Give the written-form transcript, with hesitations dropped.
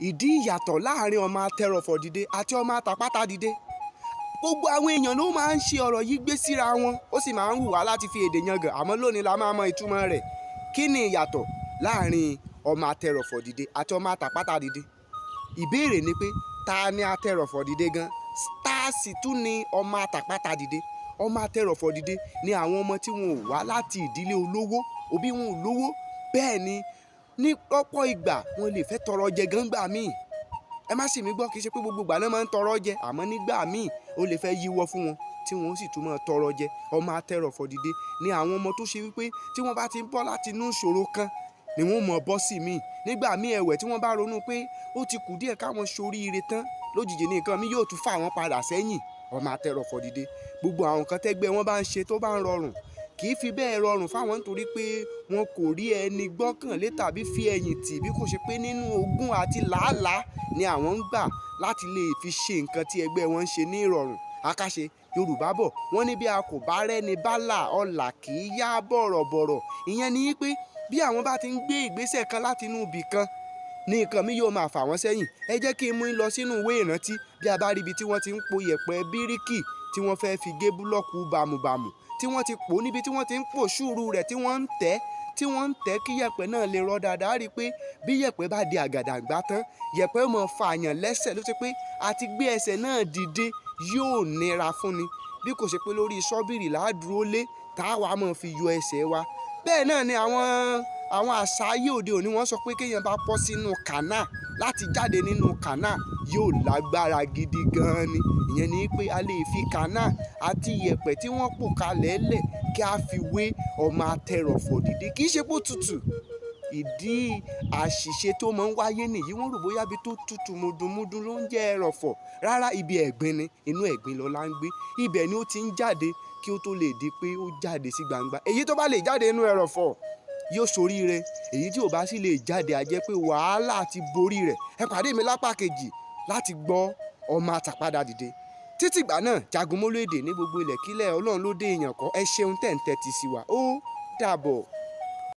ìdí ìyàtọ̀ láàrin ọmọ atẹrọ̀fọ̀ dìde àti ọmọ àtàpátá dìde. Gbogbo àwọn èèyàn ló máa ń ṣe ọ̀rọ̀ yìí gbé síra wọn, ó sì máa ń wù wá láti fi èdè yangàn, àmọ́ lónìí la máa mọ ìtumọ̀ rẹ̀. Kí ni ìyàtọ̀ láàrin ọmọ atẹrọ̀fọ̀ dìde àti ọmọ àtàpátá dìde? Ìbéèrè ni pé ta ni atẹrọ̀fọ̀ dìde gan? Ta sì tún ni ọmọ àtàpátá dìde? Ọmọ atẹrọ̀fọ̀ dìde ni àwọn ọmọ tí wọn ò wá láti ìdílé olówó, òbí wọn ò lówó, bẹ́ẹ̀ ni ní lọ́pọ̀ ìgbà wọn lè fẹ́ tọrọ jẹ gan gbà míì. Ẹ má sì mí gbọ́, kì í ṣe pé gbogbo ìgbà náà máa ń tọrọ jẹ, àmọ́ nígbà míì ó lè fẹ́ yíwọ́ fún wọn tí wọn ó sì tún máa tọrọ jẹ. Ọmọ atẹrọ̀fọ̀ dìde ni àwọn ọmọ tó ṣe wípé tí wọ́n bá ti ń bọ́ láti inú ìṣòro kan ni wọ́n mọ̀ bọ́ sí míì. Nígbà míì ẹ̀wẹ̀ tí wọ́n bá ronú pé ó ti kù díẹ̀ káwọn ṣoríire tán, lójijì ní nǹkan mi yóò tún fà wọ́n padà sẹ́yìn. Ọmọ atẹrọ̀fọ̀ dìde, gbogbo àwọn nǹkan tẹ́gbẹ́ wọn bá ń ṣe tó bá ń rọrùn kì í fi bẹ́ẹ̀ rọrùn fáwọn nítorí pé wọn kò rí ẹni gbọ́kànlé tàbí fi ẹ̀yìn tì, bí kò ṣe pé nínú ogún àti làálàá ni àwọn ń gbà láti lè fi ṣe nǹkan tí ẹgbẹ́ wọn ń ṣe ní ìrọ̀rùn. Àkàṣe Yorùbá bọ̀ wọ́n ní bí a kò bá rẹ́ni bálà ọ̀là kì í yá bọ̀rọ̀bọ̀rọ̀. Ìyẹn ni pé bí àwọn bá ti ń gbé ìgbésẹ̀ kan láti inú ibì kan ní nǹkan mi yóò máa fà wọ́n sẹ́yìn. Ẹ jẹ́ kí n mú yín lọ sínú ìwé ìrántí bí a bá rí ibi tí wọ́n ti ń po yẹ̀pẹ̀ bíríkì tí wọ́n fẹ́ fi gé búlọ́ọ̀kù bàmùbàmù, tí wọ́n ti pò níbi tí wọ́n ti ń pò ṣúrù rẹ̀ tí wọ́n ń tẹ́ kí yẹ̀pẹ̀ náà lè rọ̀ dáadáa. Rí i pé bí yẹ̀pẹ̀ bá di àgàdàgbà tán, yẹ̀pẹ̀ máa fa àyàn lẹ́sẹ̀, ló ṣe pé àti gbé ẹsẹ̀ náà dìde yóò nira fún ni, bí kò ṣe pé lórí ṣọ́bìrì ládùúró lé táwa máa fi yọ ẹsẹ̀ wa. Bẹ́ẹ̀ náà ni àwọn àṣà ayé òde òní wọ́n sọ pé kéèyàn bá bọ́ sínú kànáà, láti jáde nínú kànáà yóò lágbára gidi gan-an ni. Ìyẹn ni pé a lè fi kànáà àti yẹ̀pẹ̀ tí wọ́n pò kalẹ̀ lẹ̀ kí a fi wé ọmọ atẹrọ̀fọ̀ dìde. Kì í ṣe pé ó tutù. Ìdí àṣìṣe tó máa ń wáyé nìyí, wọ́n rò bóyá ibi tó tutù mùdùnmùdùn ló ń jẹ́ ẹrọ̀fọ̀. Rárá, ibi ẹ̀gbin ni, inú ẹ̀gbin lọlá ń gbé. Ibẹ̀ ni ó ti ń jáde kí ó tó lè di pé ó jáde sí gbangba. Èyí tó bá lè jáde inú ẹrọ̀fọ̀ yóò ṣoríire, èyí tí ò bá sì lè jáde á jẹ́ pé wàhálà ti borí rẹ̀. Ẹ pàdé mi lápá kejì láti gbọ́ ọmọ àtàpátá dìde. Títí ìgbà náà, jagunmólú èdè ní gbogbo ilẹ̀kílẹ̀, Ọlọ́run ló dé èèyàn kọ́. Ẹ ṣeun tẹ̀ ń tẹ́tí sí wa, ó dàbọ̀.